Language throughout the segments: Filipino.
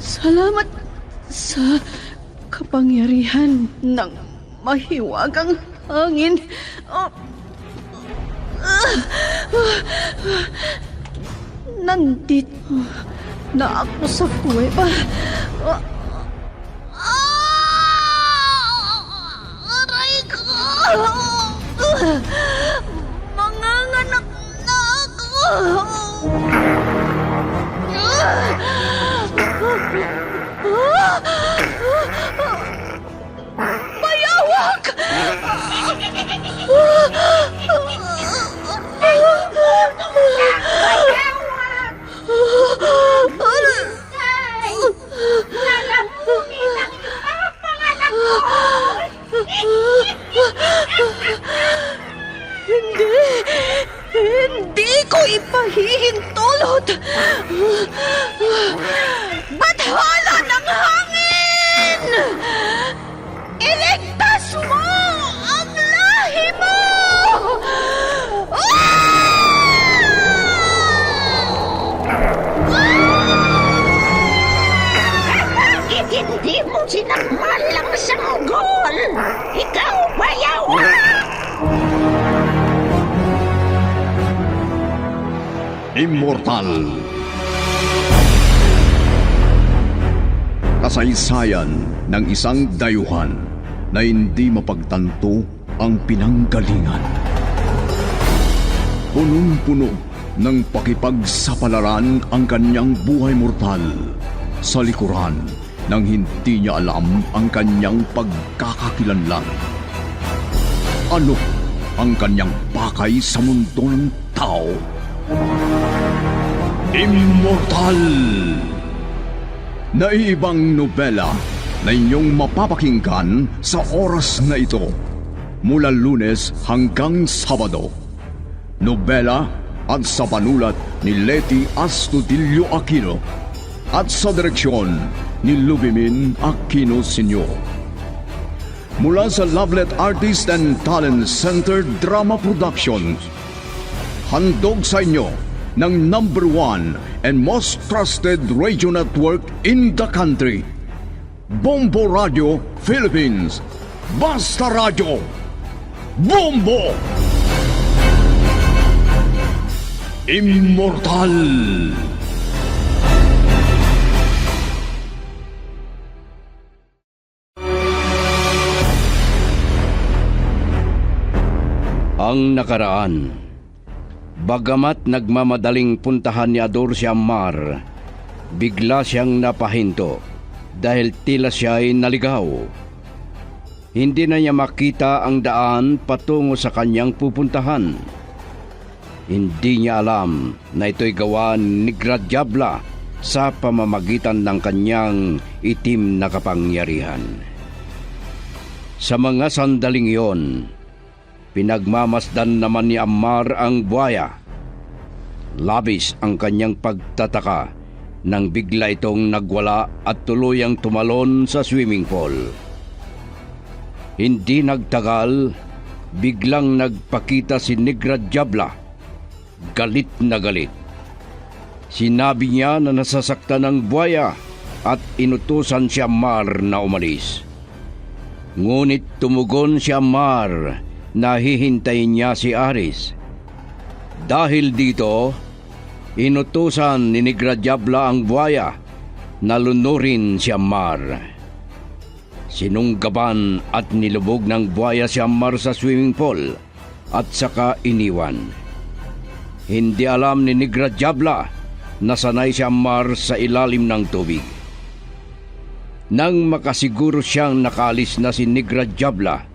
Salamat sa kapangyarihan ng mahiwagang hangin. Nandito na ako sa kuweba. Aray ko! Manganganak na ako! Bayawak! Hindi ko ipahihintulot. Bathala ng hangin! Iligtas mo ang lahi mo! Bakit hindi mo sinakmal ang sanggol? Ikaw, bayawak! Immortal. Kasaysayan ng isang dayuhan na hindi mapagtanto ang pinanggalingan. Punong-puno ng pakipagsapalaran ang kanyang buhay mortal sa likuran nang hindi niya alam ang kanyang pagkakakilanlan. Ano ang kanyang pakay sa mundo ng tao? Immortal! Naiibang nobela na inyong mapapakinggan sa oras na ito mula Lunes hanggang Sabado. Nobela at sa panulat ni Leti Astudillo Aquino at sa direksyon ni Lubimin Aquino Sr. Mula sa Lovelet Artist and Talent Center Drama Productions, handog sa inyo ng #1 and most trusted radio network in the country, Bombo Radio Philippines. Basta Radio Bombo! Immortal! Ang nakaraan. Bagamat nagmamadaling puntahan ni Ador si Ammar, bigla siyang napahinto dahil tila siya ay naligaw. Hindi na niya makita ang daan patungo sa kanyang pupuntahan. Hindi niya alam na ito'y gawa ni Gradyabla sa pamamagitan ng kanyang itim na kapangyarihan. Sa mga sandaling iyon, pinagmamasdan naman ni Ammar ang buhaya. Labis ang kanyang pagtataka nang bigla itong nagwala at tuluyang tumalon sa swimming pool. Hindi nagtagal, biglang nagpakita si Negra Diabla. Galit na galit. Sinabi niya na nasasaktan ng buhaya at inutusan si Ammar na umalis. Ngunit tumugon si Ammar na hihintayin niya si Aris. Dahil dito, inutusan ni Negra Diabla ang buhaya na lunurin si Ammar. Sinunggaban at nilubog ng buhaya si Ammar sa swimming pool at saka iniwan. Hindi alam ni Negra Diabla na sanay si Ammar sa ilalim ng tubig. Nang makasiguro siyang nakalis na si Negra Diabla,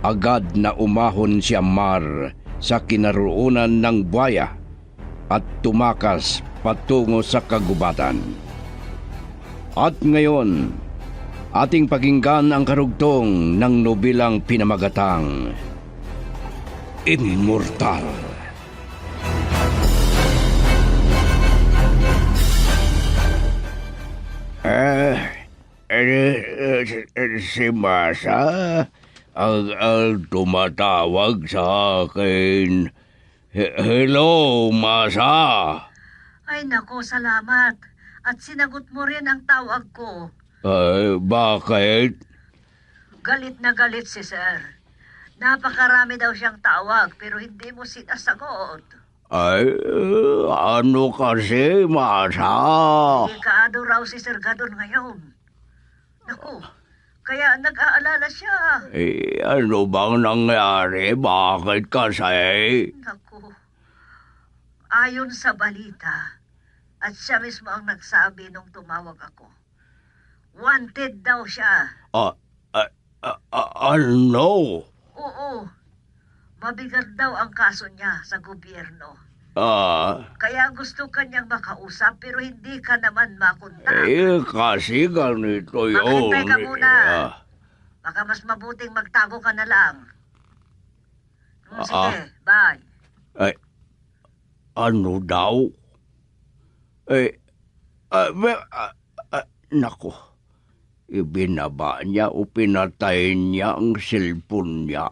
agad na umahon si Ammar sa kinaroonan ng buhaya at tumakas patungo sa kagubatan. At ngayon, ating pakinggan ang karugtong ng nobelang pinamagatang Immortal. Si Masa ang tumatawag sa akin. Hello, Masa. Ay nako, salamat. At sinagot mo rin ang tawag ko. Bakit? Galit na galit si Sir. Napakarami daw siyang tawag pero hindi mo sinasagot. Ano kasi, Masa? Delikado raw si Sir Gadon ngayon. Naku, kaya nag-aalala siya. Ano bang nangyari? Bakit kasi? Naku, ayon sa balita, at siya mismo ang nagsabi nung tumawag ako. Wanted daw siya. Ano? Oo, mabigat daw ang kaso niya sa gobyerno. Kaya gusto kanyang makausap pero hindi ka naman makontak. Kasi ganito yun. Maghintay ka muna. Baka mas mabuting magtago ka na lang. Sige, bye. Ano daw? Nako. Ibinaba niya o pinatay niya ang cellphone niya.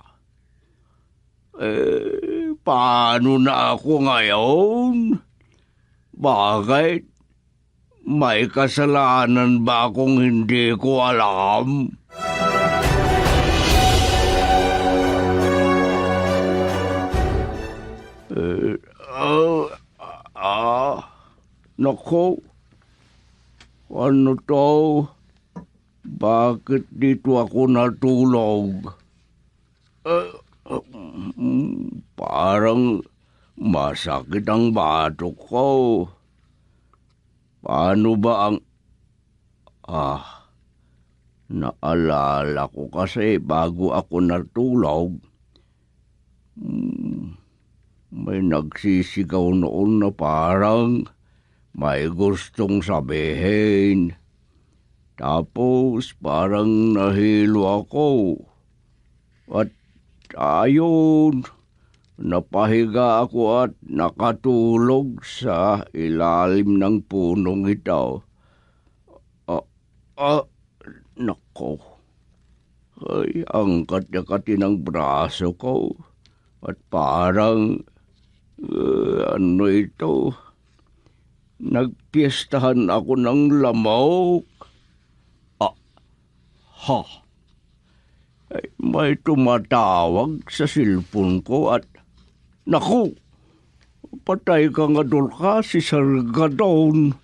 Paano na ako ngayon? Bakit? May kasalanan ba akong hindi ko alam? Nako. Ano to? Bakit dito ako natulog? Parang masakit ang batok ko. Paano ba ang... naalala ko kasi bago ako natulog, may nagsisigaw noon na parang may gustong sabihin. Tapos parang nahilo ako. At ayun, napahiga ako at nakatulog sa ilalim ng punong ito. Nako. Ay, ang kati ng braso ko. At parang, ano ito? Nagpiestahan ako ng lamok. Ay, may tumatawag sa cellphone ko at, naku, patay ka nga doon ka si Sir Gadon.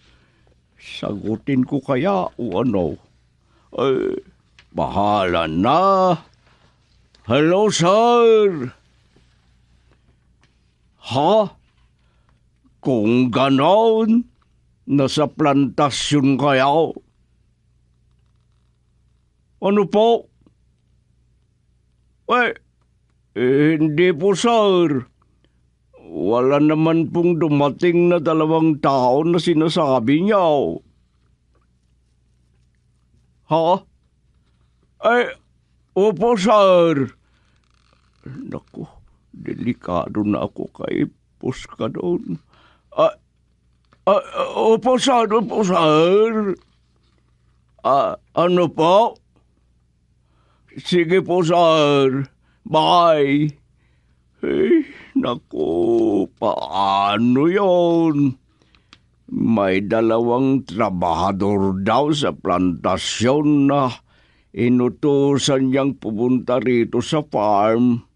Sagutin ko kaya o ano? Ay, bahala na. Hello, sir. Ha? Kung ganon, nasa plantasyon kaya? Ano po? Hindi po, sir. Wala naman pong dumating na 2 taon na sinasabi niya. Ha? Opo, sir. Naku, delikado na ako kay Puska doon. Opo, sir. Opo, sir. Ano po? Sige po, sir. Bye. Naku, paano yon? May 2 trabahador daw sa plantasyon na inutusan niyang pumunta rito sa farm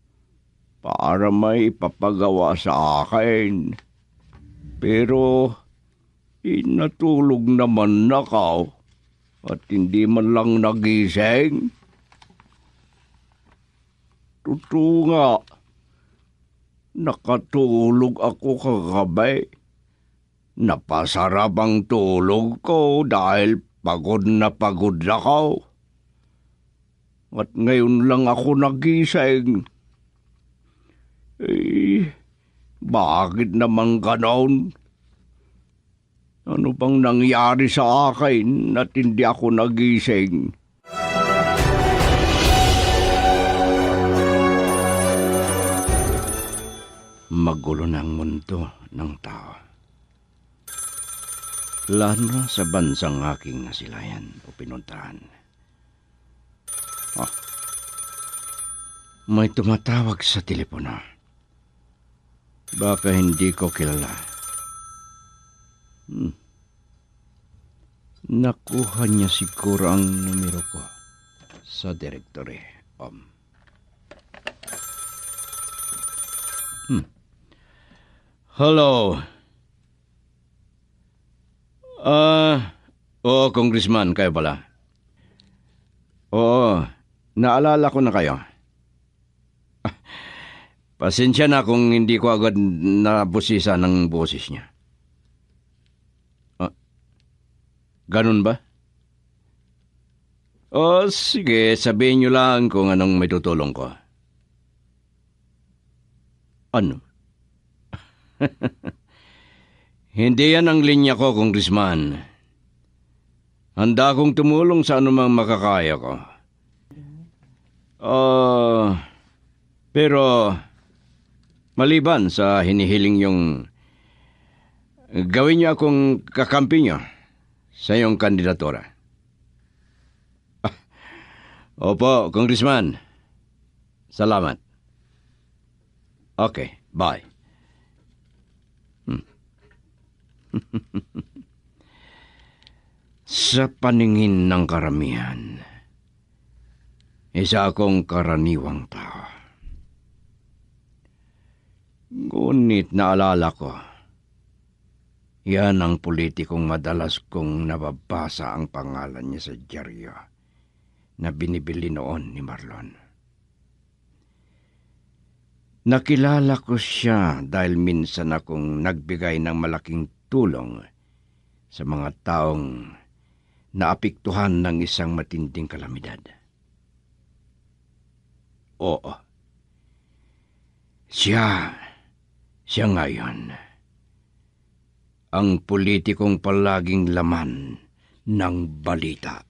para may papagawa sa akin. Pero natulog naman ako at hindi man lang nagising. Totoo nga, nakatulog ako kagabi. Napasarap ang tulog ko dahil pagod na pagod ako. At ngayon lang ako nagising. Bakit naman ganon? Ano bang nangyari sa akin at hindi ako nagising? Magulo na ang mundo ng tao. Lalo na sa bansang aking nasilayan o pinuntahan. May tumatawag sa telepono. Baka hindi ko kilala. Nakuha niya siguro ang numero ko sa direktory. Hello. Oo, Congressman, kayo pala. Oo, naalala ko na kayo. Pasensya na kung hindi ko agad nabusisa ng boses niya. Ganun ba? O sige, sabihin niyo lang kung anong may tutulong ko. Ano? Hindi yan ang linya ko, Congressman. Handa akong tumulong sa anumang makakaya ko. Pero maliban sa hinihiling yung gawin niyo akong kakampi niyo sa iyong kandidatura. Opo, Congressman. Salamat. Okay, bye. Sa paningin ng karamihan, isa akong karaniwang tao. Ngunit naalala ko, yan ang politikong madalas kong nababasa ang pangalan niya sa dyaryo na binibili noon ni Marlon. Nakilala ko siya dahil minsan akong nagbigay ng malaking tulong sa mga taong naapektuhan ng isang matinding kalamidad. Oo. Siya ngayon. Ang politikong palaging laman ng balita.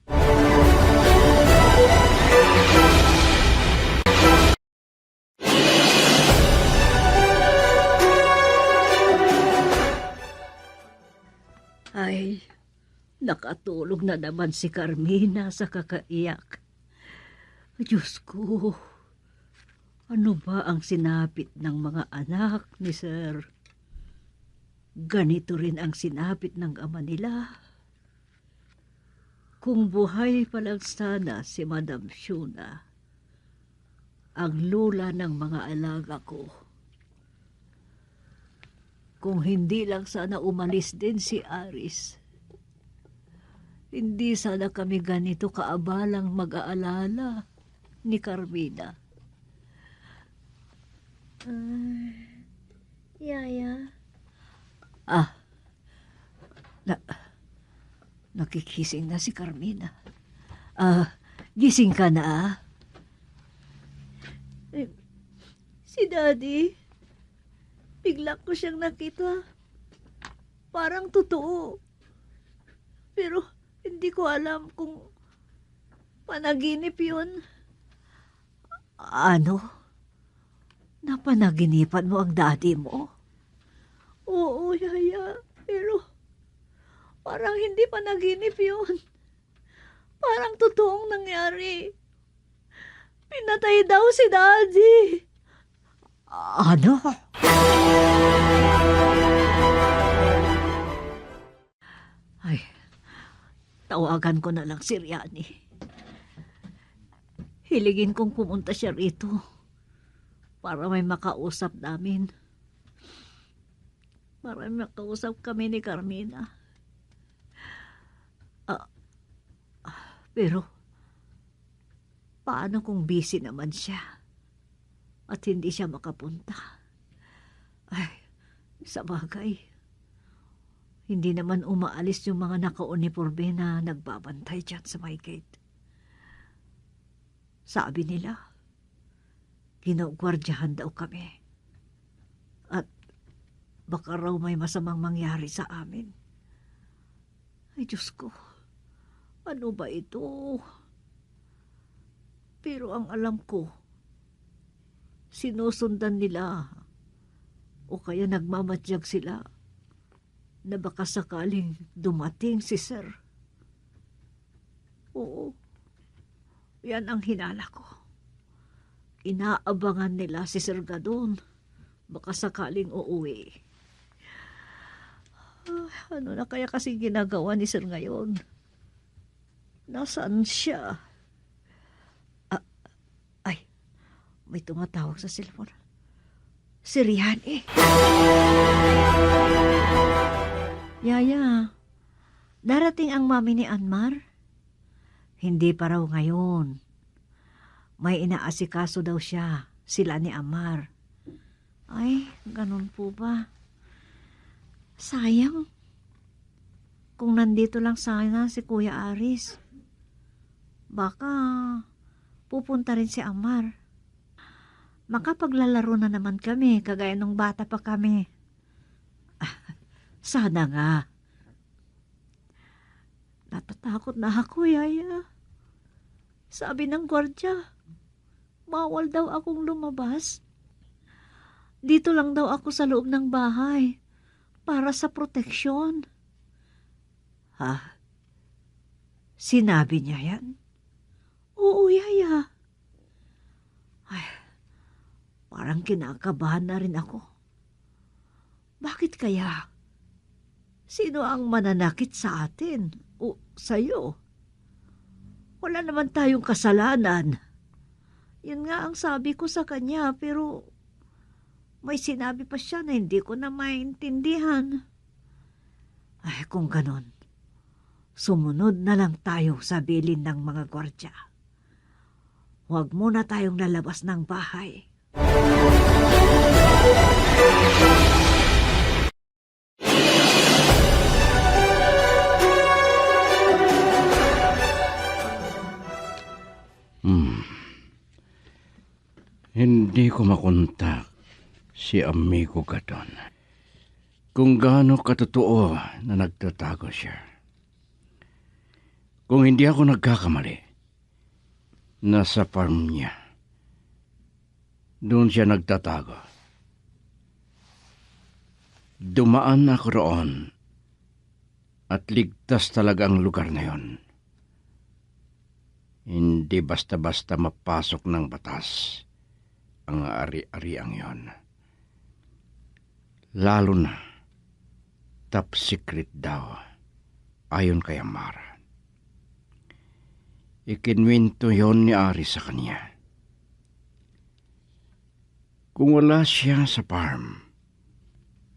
Ay, nakatulog na naman si Carmina sa kakaiyak. Diyos ko, ano ba ang sinapit ng mga anak ni Sir? Ganito rin ang sinapit ng ama nila. Kung buhay pa lang sana si Madam Shuna, ang lula ng mga alaga ko. Kung hindi lang sana umalis din si Aris, hindi sana kami ganito kaabalang mag-aalala ni Carmina. Yaya, Nakikising na si Carmina. Gising ka na. si Daddy. Bigla ko siyang nakita. Parang totoo. Pero hindi ko alam kung panaginip yun. Ano? Napanaginipan mo ang daddy mo? Oo, Yaya. Pero parang hindi panaginip yun. Parang totoong nangyari. Pinatay daw si Daddy. Ano? Ay, tawagan ko na lang si Riani. Hiligin kong pumunta siya rito para may makausap namin. Para may makausap kami ni Carmina. Pero, paano kung busy naman siya at hindi siya makapunta? Ay, sa bagay. Hindi naman umaalis yung mga naka-uniforme na nagbabantay dyan sa my gate. Sabi nila, ginagwardyahan daw kami. At baka raw may masamang mangyari sa amin. Ay, Diyos ko. Ano ba ito? Pero ang alam ko, sinusundan nila o kaya nagmamatyag sila na baka sakaling dumating si Sir. Oo, yan ang hinala ko. Inaabangan nila si Sir Gadon Baka sakaling uuwi. Ano na kaya kasi ginagawa ni Sir ngayon? Nasaan siya? Ay, may tumatawag sa cellphone. Si Rihan eh. Yaya, darating ang mami ni Anmar? Hindi pa raw ngayon. May inaasikaso daw siya, sila ni Amar. Ay, ganun po ba? Sayang. Kung nandito lang sana si Kuya Aris, baka pupunta rin si Amar. Makapaglalaro na naman kami, kagaya nung bata pa kami. Sana nga. Natatakot na ako, Yaya. Sabi ng gwardya, bawal daw akong lumabas. Dito lang daw ako sa loob ng bahay para sa proteksyon. Ha? Sinabi niya yan? Oo, Yaya. Ay, parang kinakabahan na rin ako. Bakit kaya? Sino ang mananakit sa atin o sa'yo? Wala naman tayong kasalanan. Yun nga ang sabi ko sa kanya, pero may sinabi pa siya na hindi ko na maintindihan. Ay, kung ganon, sumunod na lang tayo sa bilin ng mga gwardya. Huwag muna tayong lalabas ng bahay. Hindi ko makontak si amigo Gadon. Kung gaano katotoo na nagtatago siya. Kung hindi ako nagkakamali, nasa farm niya. Doon siya nagtatago. Dumaan ako roon at ligtas talaga ang lugar na yon. Hindi basta-basta mapasok ng batas ang ari-ariang yon. Lalo na top secret daw ayon kay Amar. Ikinwento yon ni Ari sa kanya. Kung wala siya sa farm,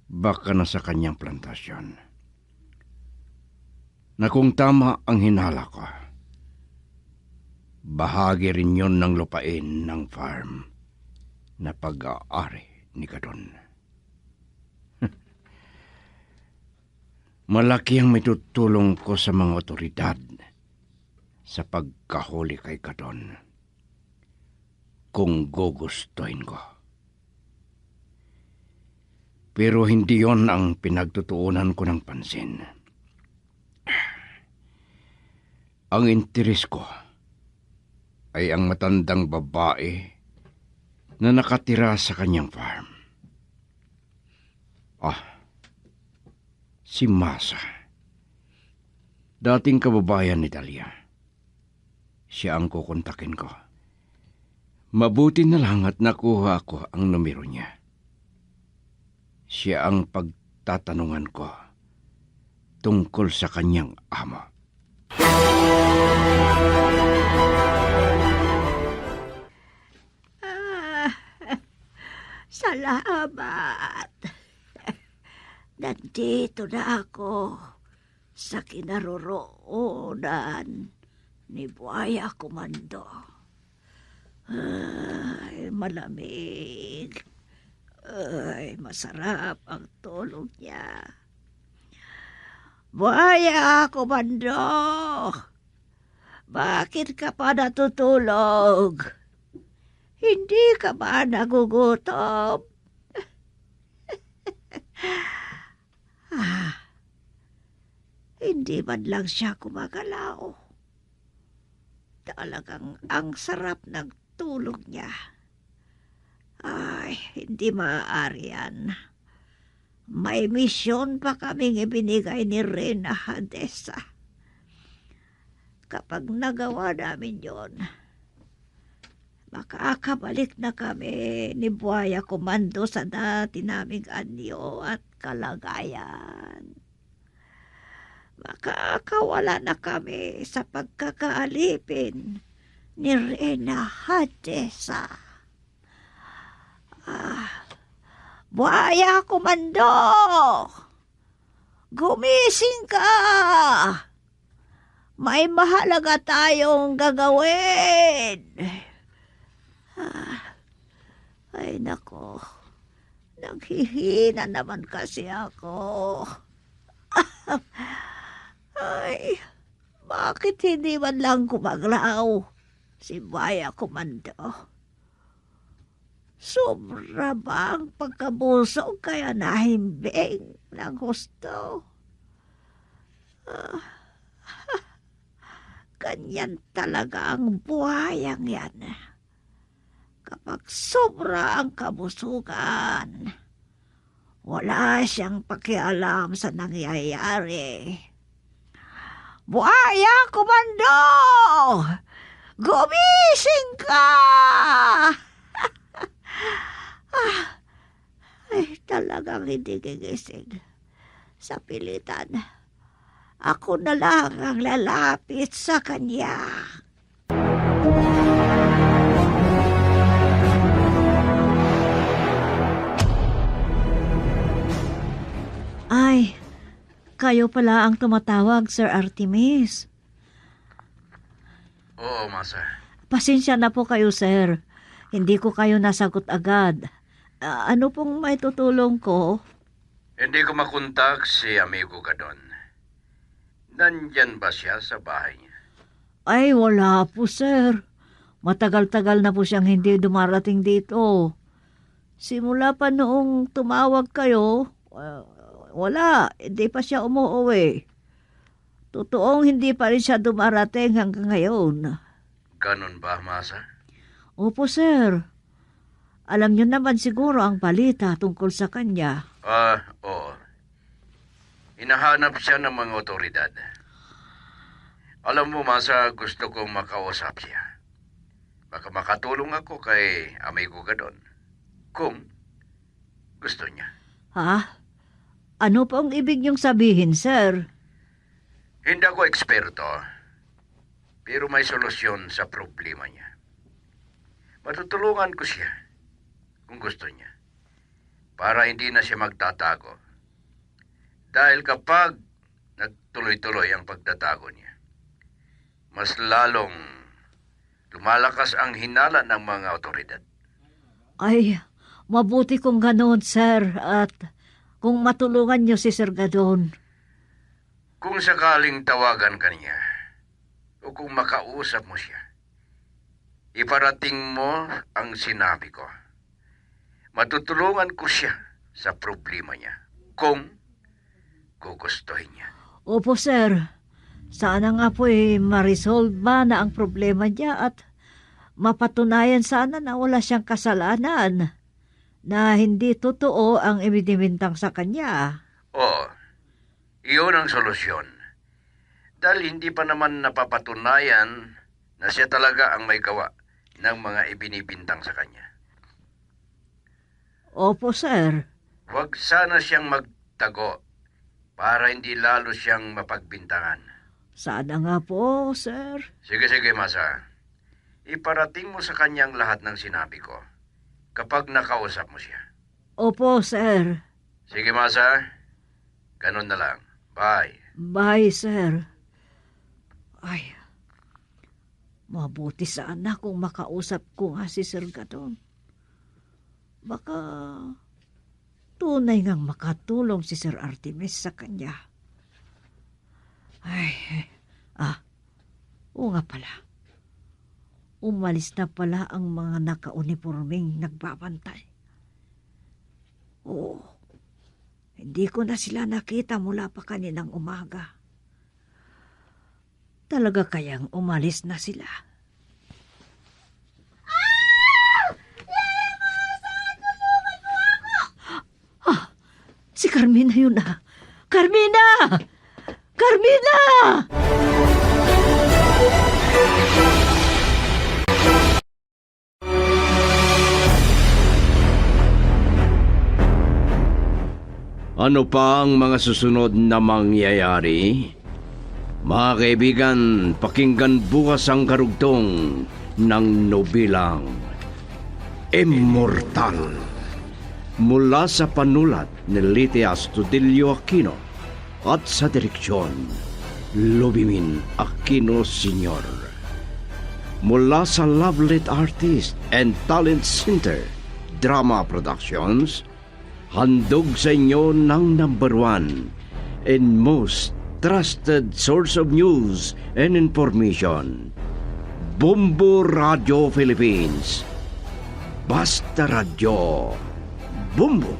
baka nasa kanyang plantasyon. Na kung tama ang hinala ko, bahagi rin yon ng lupain ng farm na pag-aari ni Gadon. Malaki ang may tutulong ko sa mga otoridad sa pagkahuli kay Gadon. Kung gugustuhin ko. Pero hindi yon ang pinagtutuunan ko ng pansin. Ang interes ko ay ang matandang babae na nakatira sa kanyang farm. Si Masa. Dating kababayan ni Dalia. Siya ang kukontakin ko. Mabuti na lang at nakuha ko ang numero niya. Siya ang pagtatanungan ko tungkol sa kanyang amo. Salamat. Nandito na ako sa kinaroroonan ni Buhaya Komando. Ay, malamig. Ay, masarap ang tulog niya. Buhaya Komando! Bakit ka pa natutulog? Hindi ka ba nagugutom? Hindi man lang siya kumagalaw. Talagang ang sarap ng tulog niya. Ay, hindi maaari yan. May misyon pa kaming ibinigay ni Reyna Hadesa. Kapag nagawa namin yon, makakabalik na kami ni Buhaya Komando sa dati naming anyo at kalagayan. Makakawala na kami sa pagkakaalipin ni Reyna Hadesa. Buhaya Komando! Gumising ka! May mahalaga tayong gagawin. Ay nako, naghihina naman kasi ako. Ay, bakit hindi man lang kumaglaw si Buhaya Komando? Sobra ba ang pagkabusog kaya nahimbing ng husto? Ganyan talaga ang buhayang yan. Kapag sobra ang kabusugan, wala siyang pakialam sa nangyayari. Buhaya Komando! Gumising ka! Ay, talagang hindi gigising. Sa pilitan, ako na lang ang lalapit sa kanya. Ay, kayo pala ang tumatawag, Sir Artemis. Oo, Masa. Pasensya na po kayo, sir. Hindi ko kayo nasagot agad. Ano pong may tutulong ko? Hindi ko makontak si amigo ka doon. Nandyan ba siya sa bahay niya? Ay, wala po, sir. Matagal-tagal na po siyang hindi dumarating dito. Simula pa noong tumawag kayo, wala, hindi pa siya umuwi. Totoong hindi pa rin siya dumarating hanggang ngayon. Ganon ba, Masa? Opo, sir. Alam niyo naman siguro ang balita tungkol sa kanya. Oo. Hinahanap siya ng mga otoridad. Alam mo, Masa, gusto kong makausap siya. Baka makatulong ako kay amigo ka doon. Kung gusto niya. Ha? Ano pong ibig niyong sabihin, sir? Hindi ako eksperto, pero may solusyon sa problema niya. Matutulungan ko siya kung gusto niya para hindi na siya magtatago. Dahil kapag nagtuloy-tuloy ang pagtatago niya, mas lalong lumalakas ang hinala ng mga otoridad. Ay, mabuti kung ganoon, sir. At kung matulungan niyo si Sir Gadon. Kung sakaling tawagan ka niya, o kung makausap mo siya, iparating mo ang sinabi ko. Matutulungan ko siya sa problema niya, kung gugustuhin niya. Opo, sir. Sana nga po ma-resolve ba na ang problema niya at mapatunayan sana na wala siyang kasalanan, na hindi totoo ang ibinibintang sa kanya. Oo, iyon ang solusyon. Dahil hindi pa naman napapatunayan na siya talaga ang may gawa ng mga ibinibintang sa kanya. Opo, sir. Huwag sana siyang magtago para hindi lalo siyang mapagbintangan. Sana nga po, sir. Sige, Masa. Iparating mo sa kanyang lahat ng sinabi ko kapag nakausap mo siya. Opo, sir. Sige, Masa. Ganun na lang. Bye. Bye, sir. Ay, mabuti sana kung makausap ko nga si Sir Gadon. Baka tunay ngang makatulong si Sir Artemis sa kanya. Ay, oo nga pala. Umalis na pala ang mga nakauniforming nagbabantay. Oo, hindi ko na sila nakita mula pa kaninang umaga. Talaga kayang umalis na sila? Si Carmina yun ah. Carmina! Carmina! Ano pa ang mga susunod na mangyayari? Mga kaibigan, pakinggan bukas ang karugtong ng nobelang Immortal. Mula sa panulat ni Lite Astudillo Aquino at sa direksyon Lobimin Aquino Sr. Mula sa Lovelet Artist and Talent Center Drama Productions, handog sa inyo ng #1 and most trusted source of news and information, Bombo Radio Philippines. Basta Radio Bombo.